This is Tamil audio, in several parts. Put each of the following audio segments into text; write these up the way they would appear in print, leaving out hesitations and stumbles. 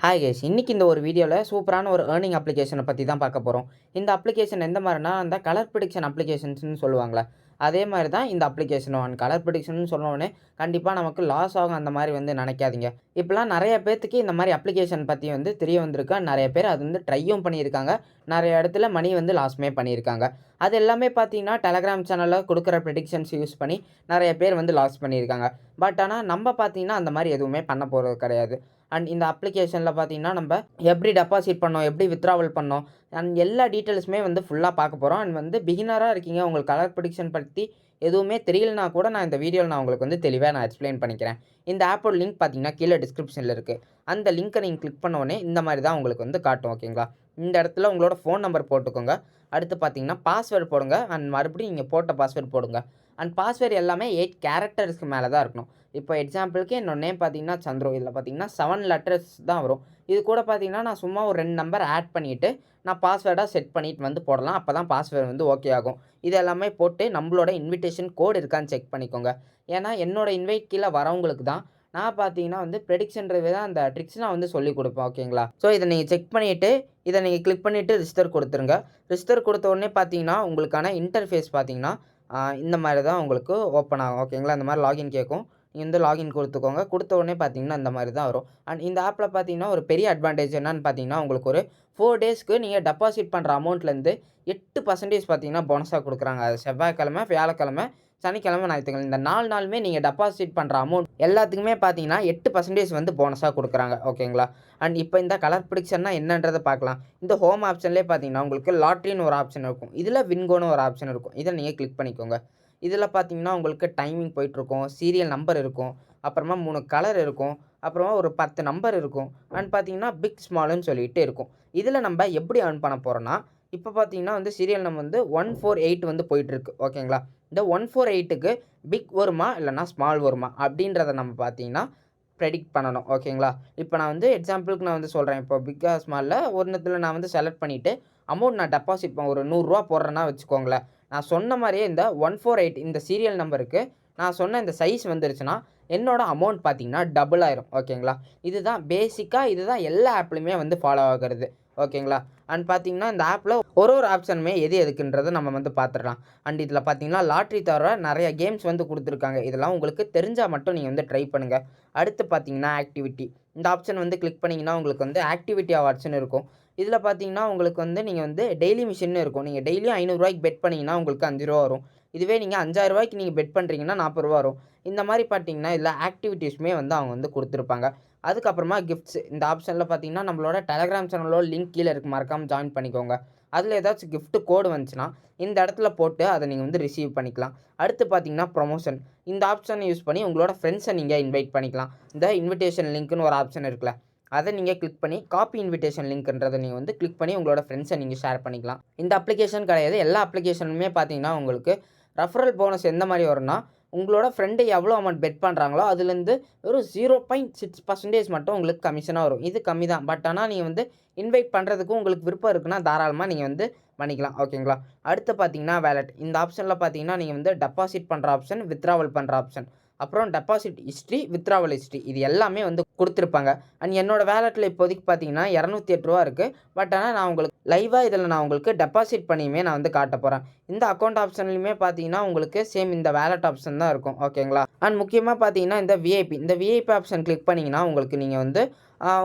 ஹாய் கைஸ், இன்னைக்கு இந்த ஒரு வீடியோவில் சூப்பரான ஒரு ஏர்னிங் அப்ளிகேஷனை பற்றி தான் பார்க்க போகிறோம். இந்த அப்ளிகேஷன் எந்த மாதிரினா அந்த கலர் ப்ரிடிக்ஷன் அப்ளிகேஷன்ஸ்னு சொல்லுவாங்களே, அதே மாதிரி தான் இந்த அப்ளிகேஷனும். அண்ட் கலர் ப்ரிடிக்ஷன் சொன்னோடனே கண்டிப்பாக நமக்கு லாஸ் ஆகும் அந்த மாதிரி நினைக்காதீங்க. இப்போலாம் நிறைய பேர்த்துக்கு இந்த மாதிரி அப்ளிகேஷன் பற்றி தெரிய வந்திருக்கு. நிறைய பேர் அது ட்ரையும் பண்ணியிருக்காங்க. நிறைய இடத்துல மணி லாஸ்மே பண்ணியிருக்காங்க. அது எல்லாமே பார்த்தீங்கன்னா டெலகிராம் சேனலில் கொடுக்குற ப்ரிடிக்ஷன்ஸ் யூஸ் பண்ணி நிறைய பேர் லாஸ் பண்ணியிருக்காங்க. பட் ஆனால் நம்ம பார்த்தீங்கன்னா அந்த மாதிரி எதுவுமே பண்ண போகிறது கிடையாது. அண்ட் இந்த அப்ளிகேஷனில் பார்த்தீங்கன்னா நம்ம எப்படி டெபாசிட் பண்ணோம், எப்படி வித்ட்ராவல் பண்ணோம், அண்ட் எல்லா டீட்டெயில்ஸுமே பார்க்க போகிறோம். அண்ட் பிகினராக இருக்கீங்க, உங்களுக்கு கலர் ப்ரிடிக்ஷன் பற்றி எதுவுமே தெரியலனா கூட நான் இந்த வீடியோவில் உங்களுக்கு தெளிவாக எக்ஸ்பிளைன் பண்ணிக்கிறேன். இந்த ஆப்போட லிங்க் பார்த்தீங்கன்னா கீழே டிஸ்கிரிப்ஷனில் இருக்குது. அந்த லிங்க்கை நீங்கள் கிளிக் பண்ணோடனே இந்த மாதிரி தான் உங்களுக்கு காட்டும். ஓகேங்களா, இந்த இடத்துல உங்களோட ஃபோன் நம்பர் போட்டுக்கோங்க. அடுத்து பார்த்தீங்கன்னா பாஸ்வேர்டு போடுங்க. அண்ட் மறுபடியும் நீங்கள் போட்ட பாஸ்வேர்டு போடுங்க. அண்ட் பாஸ்வேர்டு எல்லாமே 8 கேரக்டர்ஸ்க்கு மேலே தான் இருக்கணும். இப்போ எக்ஸாம்பிளுக்கு என்னோட நேம் பார்த்தீங்கன்னா சந்துரு. இதில் பார்த்தீங்கன்னா 7 லெட்டர்ஸ் தான் வரும். இது கூட பார்த்தீங்கன்னா நான் சும்மா ஒரு 2 நம்பர் ஆட் பண்ணிவிட்டு நான் பாஸ்வேர்டாக செட் பண்ணிவிட்டு போடலாம். அப்போ தான் பாஸ்வேர்டு ஓகே ஆகும். இது எல்லாமே போட்டு நம்மளோட இன்விடேஷன் கோடு இருக்கான்னு செக் பண்ணிக்கோங்க. ஏன்னா என்னோடய இன்வைட் கீழே வரவங்களுக்கு தான் நான் பார்த்தீங்கன்னா ப்ரெடிக்ஷன்றது தான் அந்த ட்ரிக்ஸ் நான் சொல்லிக் கொடுப்பேன். ஓகேங்களா, ஸோ இதை நீங்கள் செக் பண்ணிவிட்டு இதை நீங்கள் கிளிக் பண்ணிவிட்டு ரிஜிஸ்டர் கொடுத்துருங்க. ரிஜிஸ்டர் கொடுத்த உடனே பார்த்தீங்கன்னா உங்களுக்கான இன்டர்ஃபேஸ் பார்த்தீங்கன்னா இந்த மாதிரி தான் உங்களுக்கு ஓப்பன் ஆகும். ஓகேங்களா, இந்த மாதிரி லாகின் கேட்கும். நீங்கள் லாகின் கொடுத்துக்கோங்க. கொடுத்த உடனே பார்த்தீங்கன்னா இந்த மாதிரி தான் வரும். அண்ட் இந்த ஆப்பில் பார்த்தீங்கன்னா ஒரு பெரிய அட்வான்டேஜ் என்னன்னு பார்த்தீங்கன்னா உங்களுக்கு ஒரு 4 டேஸ்க்கு நீங்கள் டெபாசிட் பண்ணுற அமௌண்ட்லேருந்து 8% பார்த்தீங்கன்னா போனஸாக கொடுக்குறாங்க. அது செவ்வாய்க்கிழமை, வியாழக்கிழமை, சனிக்கிழமை, ஞாயிற்றுக்கிழமை இந்த 4 நாளுமே நீங்கள் டெபாசிட் பண்ணுற அமௌண்ட் எல்லாத்துக்குமே பார்த்தீங்கன்னா 8% போனஸாக கொடுக்குறாங்க. ஓகேங்களா, அண்ட் இப்போ இந்த கலர் ப்ரிடிக்ஷன்னா என்னன்றதை பார்க்கலாம். இந்த ஹோம் ஆப்ஷன்லேயே பார்த்தீங்கன்னா உங்களுக்கு லாட்ரின்னு ஒரு ஆப்ஷன் இருக்கும். இதில் வின்கோன்னு ஒரு ஆப்ஷன் இருக்கும். இதை நீங்கள் கிளிக் பண்ணிக்கோங்க. இதில் பார்த்தீங்கன்னா உங்களுக்கு டைமிங் போயிட்டுருக்கும், சீரியல் நம்பர் இருக்கும், அப்புறமா 3 கலர் இருக்கும், அப்புறமா ஒரு 10 நம்பர் இருக்கும். அண்ட் பார்த்தீங்கன்னா பிக் ஸ்மால்னு சொல்லிட்டு இருக்கும். இதில் நம்ம எப்படி ஏர்ன் பண்ண போகிறோன்னா, இப்போ பார்த்தீங்கன்னா சீரியல் நம்பர் 148 போயிட்டுருக்கு. ஓகேங்களா, இந்த 148க்கு பிக் வருமா இல்லைனா ஸ்மால் வருமா அப்படின்றத நம்ம பார்த்தீங்கன்னா ப்ரெடிக்ட் பண்ணணும். ஓகேங்களா, இப்போ நான் எக்ஸாம்பிளுக்கு நான் சொல்கிறேன். இப்போ பிக்கா ஸ்மாலில் ஒன்றுத்தில் நான் செலக்ட் பண்ணிவிட்டு அமௌண்ட் நான் டெபாசிட் ஒரு 100 ரூபா போடுறேன்னா வச்சுக்கோங்களேன். நான் சொன்ன மாதிரியே இந்த 148 இந்த சீரியல் நம்பருக்கு நான் சொன்ன இந்த சைஸ் வந்துருச்சுன்னா என்னோட அமௌண்ட் பார்த்தீங்கன்னா டபுள் ஆயிரும். ஓகேங்களா, இதுதான் பேசிக்காக, இதுதான் எல்லா ஆப்லையுமே ஃபாலோ ஆகிறது. ஓகேங்களா, அண்ட் பார்த்தீங்கன்னா இந்த ஆப்பில் ஒரு ஆப்ஷனுமே எது எதுக்குன்றதை நம்ம பார்த்துடலாம். அண்ட் இதில் பார்த்தீங்கன்னா லாட்ரி தவிர நிறைய கேம்ஸ் கொடுத்துருக்காங்க. இதெல்லாம் உங்களுக்கு தெரிஞ்சால் மட்டும் நீங்கள் ட்ரை பண்ணுங்கள். அடுத்து பார்த்தீங்கன்னா ஆக்டிவிட்டி, இந்த ஆப்ஷன் கிளிக் பண்ணிங்கன்னா உங்களுக்கு ஆக்டிவிட்டி அவார்ட்ஸ்னு இருக்கும். இதில் பார்த்தீங்கன்னா உங்களுக்கு நீங்கள் டெய்லி மிஷின்னு இருக்கும். நீங்கள் டெய்லியும் 500 ரூபாய்க்கு பெட் பண்ணிங்கன்னா உங்களுக்கு 5 ரூபா வரும். இதுவே நீங்கள் 5000 ரூபாய்க்கு நீங்கள் பெட் பண்ணுறீங்கன்னா 40 ரூபா வரும். இந்த மாதிரி பார்த்தீங்கன்னா இதில் ஆக்டிவிட்டீஸுமே அவங்க கொடுத்துருப்பாங்க. அதுக்கப்புறமா கிஃப்ட்ஸ், இந்த ஆப்ஷனில் பார்த்தீங்கன்னா நம்மளோட டெலகிராம் சேனலோட லிங்க் கீழே இருக்குது, மறக்காமல் ஜாயின் பண்ணிக்கோங்க. அதில் ஏதாச்சும் கிஃப்ட் கோடு வந்துச்சுன்னா இந்த இடத்துல போட்டு அதை நீங்கள் ரிசீவ் பண்ணிக்கலாம். அடுத்து பார்த்தீங்கன்னா ப்ரொமோஷன், இந்த ஆப்ஷனை யூஸ் பண்ணி உங்களோட ஃப்ரெண்ட்ஸை நீங்கள் இன்வைட் பண்ணிக்கலாம். இந்த இன்விடேஷன் லிங்க்னு ஒரு ஆப்ஷன் இருக்குல்ல, அதை நீங்கள் கிளிக் பண்ணி காப்பி இன்விடேஷன் லிங்க்ன்றதை நீங்கள் கிளிக் பண்ணி உங்களோட ஃப்ரெண்ட்ஸை நீங்கள் ஷேர் பண்ணிக்கலாம். இந்த அப்ளிகேஷன் கிடையாது, எல்லா அப்ளிகேஷனுமே பார்த்தீங்கன்னா உங்களுக்கு ரெஃபரல் போனஸ் எந்த மாதிரி வரும்னா, உங்களோட ஃப்ரெண்டு எவ்வளோ அமௌண்ட் பெட் பண்ணுறாங்களோ அதுலேருந்து ஒரு 0.6% மட்டும் உங்களுக்கு கமிஷனாக வரும். இது கம்மி தான். பட் ஆனால் நீங்கள் இன்வைட் பண்ணுறதுக்கும் உங்களுக்கு விருப்பம் இருக்குன்னா தாராளமாக நீங்கள் பண்ணிக்கலாம். ஓகேங்களா, அடுத்து பார்த்தீங்கன்னா வேலட், இந்த ஆப்ஷனில் பார்த்தீங்கன்னா நீங்கள் டெபாசிட் பண்ணுற ஆப்ஷன், வித்ட்ராவல் பண்ணுற ஆப்ஷன், அப்புறம் டெபாசிட் ஹிஸ்ட்ரி, வித்ட்ராவல் ஹிஸ்ட்ரி, இது எல்லாமே கொடுத்துருப்பாங்க. அண்ட் என்னோட வேலெட்டில் இப்போதைக்கு பார்த்தீங்கன்னா 208 ரூபா இருக்குது. பட் ஆனால் நான் உங்களுக்கு லைவாக இதில் நான் உங்களுக்கு டெபாசிட் பண்ணியுமே நான் காட்ட போகிறேன். இந்த அக்கௌண்ட் ஆப்ஷன்லையுமே பார்த்தீங்கன்னா உங்களுக்கு சேம் இந்த வேலட் ஆப்ஷன் தான் இருக்கும். ஓகேங்களா, அண்ட் முக்கியமாக பார்த்தீங்கன்னா இந்த விஐபி ஆப்ஷன் கிளிக் பண்ணிங்கன்னா உங்களுக்கு நீங்கள்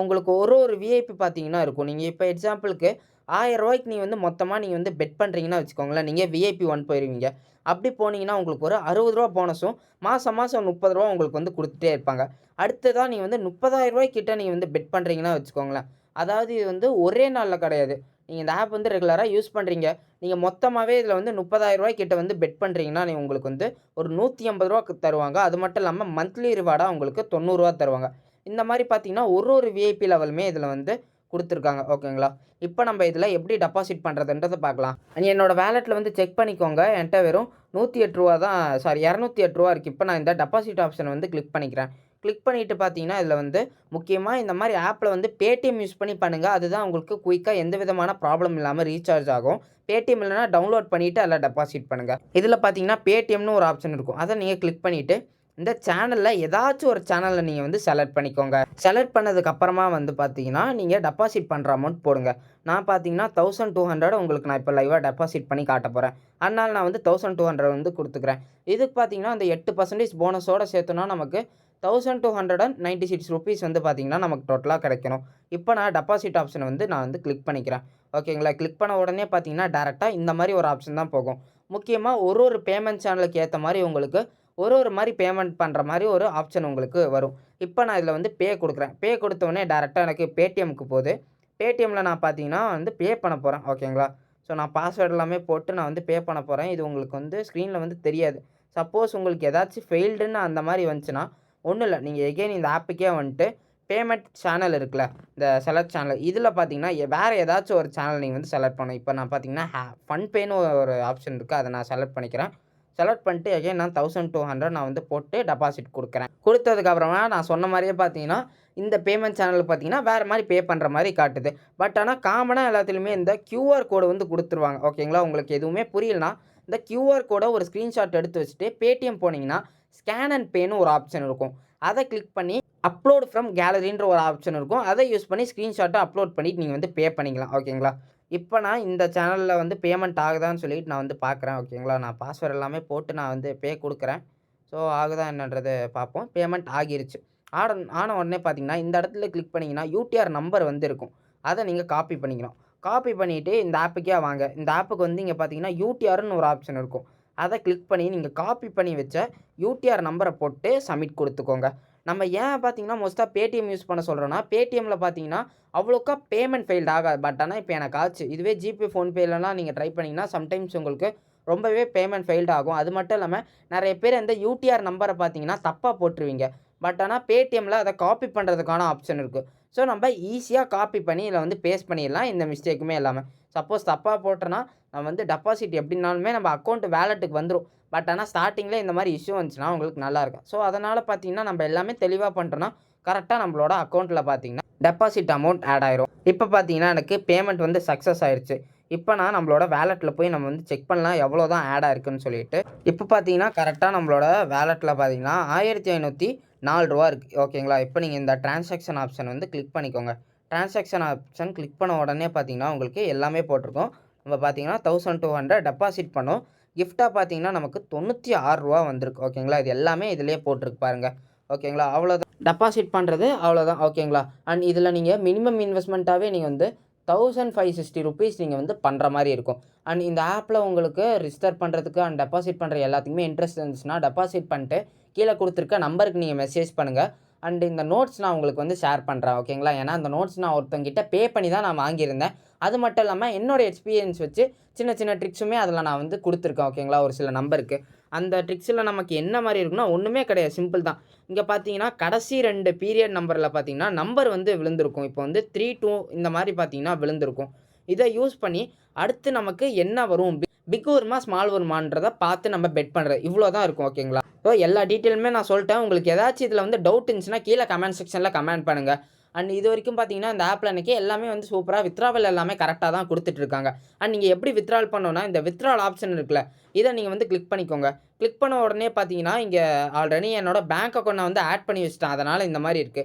உங்களுக்கு ஒரு விஐபி பார்த்தீங்கன்னா இருக்கும். நீங்கள் இப்போ எக்ஸாம்பிளுக்கு 1000 ரூபாய்க்கு நீங்கள் மொத்தமாக நீங்கள் பெட் பண்ணுறீங்கன்னா வச்சுக்கோங்களேன், நீங்கள் விஐபி 1 போயிடுவீங்க. அப்படி போனீங்கன்னா உங்களுக்கு ஒரு 60 ரூபா போனஸும் மாதம் 30 ரூபா உங்களுக்கு கொடுத்துட்டே இருப்பாங்க. அடுத்ததாக நீங்கள் 30,000 ரூபாய்க்கிட்ட நீங்கள் பெட் பண்ணுறீங்கன்னா வச்சுக்கோங்களேன். அதாவது இது ஒரே நாளில் கிடையாது. நீங்கள் இந்த ஆப் ரெகுலராக யூஸ் பண்ணுறீங்க. நீங்கள் மொத்தமாகவே இதில் 30,000 ரூபாய்க்கிட்ட பெட் பண்ணுறீங்கன்னா உங்களுக்கு ஒரு 150 ரூபா தருவாங்க. அது மட்டும் இல்லாமல் மந்த்லி ரிவார்டாக உங்களுக்கு 90 ரூபா தருவாங்க. இந்த மாதிரி பார்த்தீங்கன்னா ஒரு விஐபி லெவலுமே இதில் கொடுத்துருக்காங்க. ஓகேங்களா, இப்போ நம்ம இதில் எப்படி டெபாசிட் பண்ணுறதுன்றதை பார்க்கலாம். என்னோட வேலெட்டில் செக் பண்ணிக்கோங்க. என்கிட்ட வெறும் 108 ரூபா தான், 208 ரூபா இருக்குது. இப்போ நான் இந்த டெபாசிட் ஆப்ஷனை கிளிக் பண்ணிக்கிறேன். கிளிக் பண்ணிவிட்டு பார்த்தீங்கன்னா இதில் முக்கியமாக இந்த மாதிரி ஆப்பில் பேடிஎம் யூஸ் பண்ணி பண்ணுங்கள். அதுதான் உங்களுக்கு குயிக்காக எந்த விதமான ப்ராப்ளம் இல்லாமல் ரீசார்ஜ் ஆகும். பேடிஎம் இல்லைனா டவுன்லோட் பண்ணிவிட்டு அதில் டெபாசிட் பண்ணுங்கள். இதில் பார்த்தீங்கன்னா பேடிஎம்னு ஒரு ஆப்ஷன் இருக்கும். அதை நீங்கள் கிளிக் பண்ணிவிட்டு இந்த சேனலில் ஏதாச்சும் ஒரு சேனலில் நீங்கள் வந்து செலக்ட் பண்ணிக்கோங்க. செலக்ட் பண்ணதுக்கப்புறமா வந்து பார்த்தீங்கன்னா, நீங்கள் டெபாசிட் பண்ணுற அமௌண்ட் போடுங்க. நான் பார்த்தீங்கன்னா 1200 உங்களுக்கு நான் இப்போ லைவாக டெபாசிட் பண்ணி காட்ட போகிறேன். அதனால நான் வந்து 1200 வந்து குடுத்துக்கிறேன். இதுக்கு பார்த்தீங்கன்னா, அந்த 8% போனஸோட சேர்த்தோம்னா நமக்கு ₹1296 வந்து பார்த்தீங்கன்னா, நமக்கு டோட்டலா கிடைக்கணும். இப்போ நான் டெபாசிட் ஆப்ஷன வந்து நான் வந்து கிளிக் பண்ணிக்கிறேன். ஓகேங்களா? கிளிக் பண்ண உடனே பார்த்தீங்கன்னா, டைரக்ட்டா இந்த மாரி ஒரு ஆப்ஷன் தான் போகும். முக்கியமா ஒரு பேமெண்ட் சேனலுக்கு ஏத்த மாரி உங்களுக்கு ஒரு மாரி பேமெண்ட் பண்ற மாரி ஒரு ஆப்ஷன் உங்களுக்கு வரும். இப்போ நான் இதில வந்து பே குடுக்குறேன். பே குடுத்த உடனே டைரக்ட்டா எனக்கு Paytmக்கு போது. Paytmல நான் பார்த்தீங்கன்னா வந்து பே பண்ண போறேன். ஓகேங்களா? ஸோ நான் பாஸ்வேர்ட் எல்லாமே போட்டு நான் வந்து பே பண்ண போறேன். இது உங்களுக்கு வந்து ஸ்க்ரீன்ல வந்து தெரியாது. சப்போஸ் உங்களுக்கு ஏதாச்சும் ஃபெயில்டுன்னு அந்த மாரி வந்துச்சுன்னா, ஒண்ணும் இல்ல. நீங்க எகைன் இந்த ஆப்புக்கே வந்துட்டு பேமெண்ட் சேனல் இருக்குல்ல, இந்த செலக்ட் சேனல் இதில பார்த்தீங்கன்னா, வேற ஏதாச்சும் ஒரு சேனல் நீங்க வந்து செலக்ட் பண்ணணும். இப்போ நான் பார்த்தீங்கன்னா, ஃபன்பேன்னு ஒரு ஆப்ஷன் இருக்கு. அத நான் செலக்ட் பண்ணிக்கிறேன். செலக்ட் பண்ணிட்டு எகைன் நான் 1200 நான் வந்து போட்டு டெபாசிட் குடுக்குறேன். குடுத்ததுக்கு அப்புறமா நான் சொன்ன மாரியே பார்த்தீங்கன்னா, இந்த பேமெண்ட் சேனல் பார்த்தீங்கன்னா, வேற மாரி பே பண்ற மாரி காட்டுது. பட் ஆனா காமனா எல்லாத்துலயுமே இந்த கியூஆர் கோடு வந்து குடுத்துருவாங்க. ஓகேங்களா? உங்களுக்கு எதுவுமே புரியலனா, இந்த கியூஆர் கோட ஒரு ஸ்கிரீன்ஷாட் எடுத்து வச்சுட்டு Paytm போனீங்கன்னா, ஸ்கேன் அண்ட் பேன்னு ஒரு ஆப்ஷன் இருக்கும். அத கிளிக் பண்ணி அப்லோட் ஃப்ரம் கேலரின்ற ஒரு ஆப்ஷன் இருக்கும். அத யூஸ் பண்ணி ஸ்கிரீன்ஷாட்ட அப்லோட் பண்ணிட்டு நீங்க வந்து பே பண்ணிக்கலாம். ஓகேங்களா? இப்ப நான் இந்த சேனல்ல வந்து பேமெண்ட் ஆகுதான்னு சொல்லிட்டு நான் வந்து பார்க்குறேன். ஓகேங்களா? நான் பாஸ்வேர்ட் எல்லாமே போட்டு நான் வந்து பே குடுக்குறேன். ஸோ ஆகுதா என்னன்றத பார்ப்போம். பேமெண்ட் ஆகிருச்சு. ஆன உடனே பார்த்தீங்கன்னா, இந்த இடத்துல கிளிக் பண்ணீங்கன்னா, யூடிஆர் நம்பர் வந்து இருக்கும். அத நீங்க காப்பி பண்ணிக்கணும். காப்பி பண்ணிட்டு இந்த ஆப்புக்கே வாங்க. இந்த ஆப்புக்கு வந்து இங்க பார்த்தீங்கன்னா, யூடிஆர்ன்னு ஒரு ஆப்ஷன் இருக்கும். அத கிளிக் பண்ணி நீங்க காப்பி பண்ணி வச்ச யூடிஆர் நம்பர போட்டு சப்மிட் குடுத்துக்கோங்க. நம்ம ஏன் பார்த்தீங்கன்னா, மோஸ்ட்டா Paytm யூஸ் பண்ண சொல்றோம்னா, Paytmல பார்த்தீங்கன்னா, அவ்வளோக்கா பேமெண்ட் ஃபெயில்ட் ஆகாது. பட் ஆனா இப்ப எனக்கு ஆச்சு. இதுவே ஜிபே, ஃபோன்பேலலாம் நீங்க ட்ரை பண்ணீங்கன்னா, சம்டைம்ஸ் உங்களுக்கு ரொம்பவே பேமெண்ட் ஃபெயில்ட் ஆகும். அது மட்டும் இல்லாம நெறைய பேர் இந்த யூடிஆர் நம்பர பார்த்தீங்கன்னா, தப்பா போட்டுருவீங்க. பட் ஆனா Paytmல அத காப்பி பண்றதுக்கான ஆப்ஷன் இருக்கு. ஸோ நம்ப ஈஸியா காப்பி பண்ணி இதில வந்து பேஸ்ட் பண்ணிடலாம். எந்த மிஸ்டேக்குமே இல்லாம. சப்போஸ் தப்பா போட்டேன்னா, நான் வந்து டெபாசிட் எப்படினாலுமே நம்ம அக்கவுண்ட் வாலெட்டுக்கு வந்துரும். பட் ஆனா ஸ்டார்ட்டிங்ல இந்த மாரி இஷ்யூ வந்துச்சுன்னா, உங்களுக்கு நல்லா இருக்கும். ஸோ அதனால பார்த்தீங்கன்னா, நம்ப எல்லாமே தெளிவா பண்ட்டோம்னா, கரெக்ட்டா நம்மளோட அக்கவுண்ட்ல பார்த்தீங்கன்னா, டெபாசிட் அமௌண்ட் ஆட் ஆயிரும். இப்ப பார்த்தீங்கன்னா, எனக்கு பேமெண்ட் வந்து சக்சஸ் ஆயிருச்சு. இப்ப நான் நம்மளோட வாலெட்ல போய் நம்ம வந்து செக் பண்ணலாம் எவ்வளோ தான் ஆட் ஆயிருக்குன்னு சொல்லிட்டு. இப்ப பார்த்தீங்கன்னா, கரெக்ட்டா நம்மளோட வாலெட்ல பார்த்தீங்கன்னா, ரூ. 1504 இருக்கு. ஓகேங்களா? இப்ப நீங்க இந்த டிரான்சாக்ஷன் ஆப்ஷன் வந்து கிளிக் பண்ணிக்கோங்க. டிரான்சாக்ஷன் ஆப்ஷன் கிளிக் பண்ண உடனே பார்த்தீங்கன்னா, உங்களுக்கு எல்லாமே போட்டிருக்கும். நம்ம பார்த்தீங்கன்னா, 1200 டெபாசிட் பண்ணோம். கிஃப்ட்டா பார்த்தீங்கன்னா, நமக்கு ரூ. 96 வந்திருக்கு. ஓகேங்களா? இது எல்லாமே இதிலேயே போட்டிருக்கு பாருங்க. ஓகேங்களா? அவ்வளோதான். டெபாசிட் பண்றது அவ்வளோதான். ஓகேங்களா? அண்ட் இதில நீங்க மினிமம் இன்வெஸ்ட்மென்ட்டாவே நீங்க வந்து ₹1560 நீங்க வந்து பண்ற மாரி இருக்கும். அண்ட் இந்த ஆப்ல உங்களுக்கு ரிஜிஸ்டர் பண்றதுக்கு அண்ட் டெபாசிட் பண்ற எல்லாத்துக்குமே இன்ட்ரெஸ்ட் இருந்துச்சுன்னா, டெபாசிட் பண்ணிட்டு கீழ குடுத்திருக்க நம்பருக்கு நீங்க மெசேஜ் பண்ணுங்க. அண்ட் இந்த நோட்ஸ் நான் உங்களுக்கு வந்து ஷேர் பண்றேன். ஓகேங்களா? ஏன்னா அந்த நோட்ஸ் நான் ஒருத்தவங்ககிட்ட பே பண்ணி தான் நான் வாங்கியிருந்தேன். அது மட்டும் இல்லாம என்னோட எக்ஸ்பீரியன்ஸ் வச்சு சின்ன சின்ன ட்ரிக்ஸுமே அதில நான் வந்து குடுத்துருக்கேன். ஓகேங்களா? ஒரு சில நம்பருக்கு. அந்த ட்ரிக்ஸ்ல நமக்கு என்ன மாரி இருக்குன்னா, ஒண்ணுமே கிடையாது. சிம்பிள் தான். இங்க பார்த்தீங்கன்னா, கடைசி 2 பீரியட் நம்பர்ல பார்த்தீங்கன்னா, நம்பர் வந்து விழுந்திருக்கும். இப்போ வந்து 3, 2 இந்த மாரி பார்த்தீங்கன்னா விழுந்திருக்கும். இத யூஸ் பண்ணி அடுத்து நமக்கு என்ன வரும்? பிக் வருமா? ஸ்மால் வருமான்றத பார்த்து நம்ம பெட் பண்றது. இவ்வளோ தான் இருக்கும். ஓகேங்களா? ஸோ எல்லா டீட்டெயிலுமே நான் சொல்ட்டேன். உங்களுக்கு ஏதாச்சும் இதில வந்து டவுட் இருந்துச்சுன்னா, கீழ கமெண்ட் செக்ஷன்ல கமெண்ட் பண்ணுங்க. அண்ட் இதுவரைக்கும் பார்த்தீங்கன்னா, இந்த ஆப்ல எனக்கு எல்லாமே வந்து சூப்பரா வித்ட்ராவல் எல்லாமே கரெக்ட்டா தான் குடுத்துட்டு இருக்காங்க. அண்ட் நீங்க எப்படி வித்ட்ராவல் பண்ணணும்னா, இந்த வித்ட்ராவல் ஆப்ஷன் இருக்குல்ல, இத நீங்க வந்து கிளிக் பண்ணிக்கோங்க. கிளிக் பண்ண உடனே பார்த்தீங்கன்னா, இங்க ஆல்ரெடி என்னோட பேங்க் அக்கவுண்ட் நான் வந்து ஆட் பண்ணி வச்சுட்டேன். அதனால இந்த மாரி இருக்கு.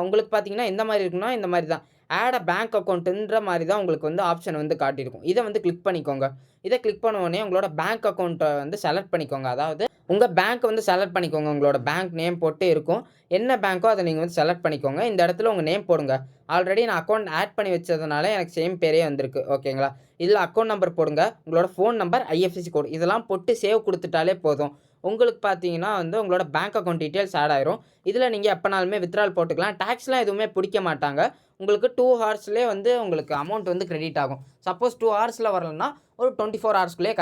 உங்களுக்கு பார்த்தீங்கன்னா, எந்த மாரி இருக்குன்னா, இந்த மாரி தான். ஆட் அ பேங்க் அக்கவுண்ட்ன்ற மாரி தான் உங்களுக்கு வந்து ஆப்ஷன் வந்து காட்டியிருக்கும். இத வந்து கிளிக் பண்ணிக்கோங்க. இத கிளிக் பண்ண உடனே உங்களோட பேங்க் அக்கவுண்ட்ட வந்து செலக்ட் பண்ணிக்கோங்க. அதாவது உங்க பேங்க் வந்து செலக்ட் பண்ணிக்கோங்க. உங்களோட பேங்க் நேம் போட்டு இருக்கும். என்ன பேங்கோ அத நீங்க வந்து செலக்ட் பண்ணிக்கோங்க. இந்த இடத்துல உங்க நேம் போடுங்க. ஆல்ரெடி நான் அக்கவுண்ட் ஆட் பண்ணி வச்சதுனால எனக்கு சேம் பேரே வந்திருக்கு. ஓகேங்களா? இதுல அக்கவுண்ட் நம்பர் போடுங்க. உங்களோட ஃபோன் நம்பர், ஐஎஃப்எஸ்சி கோட் இதெல்லாம் போட்டு சேவ் குடுத்துட்டாலே போதும். உங்களுக்கு பார்த்தீங்கன்னா வந்து உங்களோட பேங்க் அக்கவுண்ட் டீட்டெயில்ஸ் ஆட் ஆயிரும். இதுல நீங்க எப்பனாலுமே வித்ட்ராவல் போட்டுக்கலாம். டாக்ஸ்லாம் எதுவுமே புடிக்க மாட்டாங்க. உங்களுக்கு 2 ஹார்ஸ்லயே வந்து உங்களுக்கு அமௌண்ட் வந்து கிரெடிட் ஆகும். சப்போஸ் 2 ஹார்ஸ்ல வரலன்னா, ஒரு 24 ஹார்ஸ்க்குள்ளயே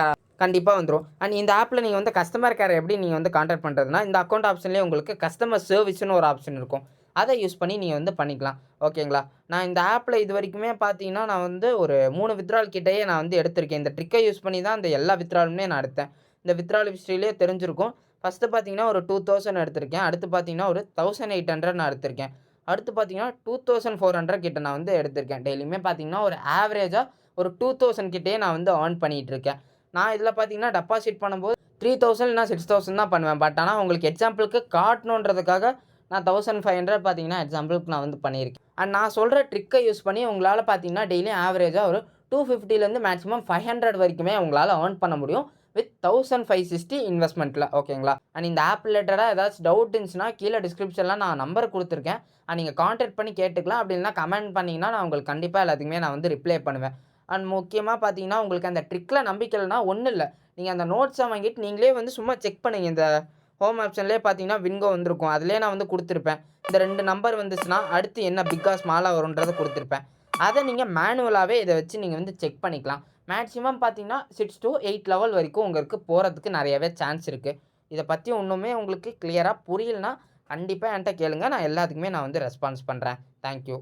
கண்டிப்பா வந்துரும். அண்ட் இந்த ஆப்ல நீங்க வந்து கஸ்டமர் கேர் எப்படி நீங்க வந்து கான்டாக்ட் பண்றதுன்னா, இந்த அக்கவுண்ட் ஆப்ஷன்லயே உங்களுக்கு கஸ்டமர் சர்வீஸ்ன்னு ஒரு ஆப்ஷன் இருக்கும். அத யூஸ் பண்ணி நீங்க வந்து பண்ணிக்கலாம். ஓகேங்களா? நான் இந்த ஆப்ல இதுவரைக்குமே பார்த்தீங்கன்னா, நான் வந்து ஒரு 3 வித்ட்ராவல் கிட்டயே நான் வந்து எடுத்திருக்கேன். இந்த ட்ரிக்க யூஸ் பண்ணி தான் இந்த எல்லா வித்ட்ராவலுமே நான் எடுத்தேன். இந்த வித்ட்ராவல் ஹிஸ்டரியிலேயே தெரிஞ்சிருக்கும். ஃபர்ஸ்ட்டு பார்த்தீங்கன்னா, ஒரு 2000 எடுத்திருக்கேன். அடுத்து பார்த்தீங்கன்னா, ஒரு 1800 நான் எடுத்திருக்கேன். அடுத்து பார்த்தீங்கன்னா, 2400 கிட்ட நான் வந்து எடுத்திருக்கேன். டெய்லியுமே பார்த்தீங்கன்னா, ஒரு ஆவரேஜா ஒரு 2000 கிட்டயே நான் வந்து ஏர்ன் பண்ணிட்டு இருக்கேன். நான் இதில பார்த்தீங்கன்னா, டெபாசிட் பண்ணும்போது 3000 இல்லைனா 6000 தான் பண்ணுவேன். பட் ஆனா உங்களுக்கு எக்ஸாம்பிளுக்கு காட்டணுன்றதுக்காக நான் 1500 பார்த்தீங்கன்னா எக்ஸாம்பிளுக்கு நான் வந்து பண்ணியிருக்கேன். அண்ட் நான் சொல்ற ட்ரிக்க யூஸ் பண்ணி உங்களால பார்த்தீங்கன்னா டெய்லியும் ஆவரேஜா ஒரு 250லேருந்து மேக்ஸிமம் 500 வரைக்குமே உங்களால ஏர்ன் பண்ண முடியும். வித் 1560 இன்வெஸ்ட்மென்ட்ல ஓகேங்களா? அண்ட் இந்த ஆப் ரிலேட்டடா ஏதாச்சும் டவுட் இருந்துச்சுன்னா கீழ டிஸ்கிரிப்ஷன்ல நான் நம்பர் குடுத்துருக்கேன். நீங்க கான்டாக்ட் பண்ணி கேட்டுக்கலாம். அப்படி இல்லனா கமெண்ட் பண்ணீங்கன்னா நான் உங்களுக்கு கண்டிப்பா எல்லாத்துக்குமே நான் வந்து ரிப்ளை பண்ணுவேன். அண்ட் முக்கியமா பார்த்தீங்கன்னா உங்களுக்கு அந்த ட்ரிக்ல நம்பிக்கை இல்லன்னா ஒண்ணும் இல்ல. நீங்க அந்த நோட்ஸ வாங்கிட்டு நீங்களே வந்து சும்மா செக் பண்ணுங்க. இந்த ஹோம் ஆப்ஷன்லேயே பார்த்தீங்கன்னா வின்கோ வந்திருக்கும். அதிலேயே நான் வந்து குடுத்துருப்பேன். இந்த 2 நம்பர் வந்துச்சுன்னா, அடுத்து என்ன பிக்கா, ஸ்மாலா வரும்ன்றத குடுத்துருப்பேன். அத நீங்க மேனுவலாவே இத வச்சு நீங்க வந்து செக் பண்ணிக்கலாம். மேக்ஸிமம் பார்த்தீங்கன்னா 6 டூ 8 லெவல் வரைக்கும் உங்களுக்கு போறதுக்கு நெறையவே சான்ஸ் இருக்கு. இத பத்தி இன்னுமே உங்களுக்கு கிளியரா புரியலன்னா, கண்டிப்பா என்ட்ட கேளுங்க. நான் எல்லாத்துக்குமே நான் வந்து ரெஸ்பான்ஸ் பண்றேன். Thank you.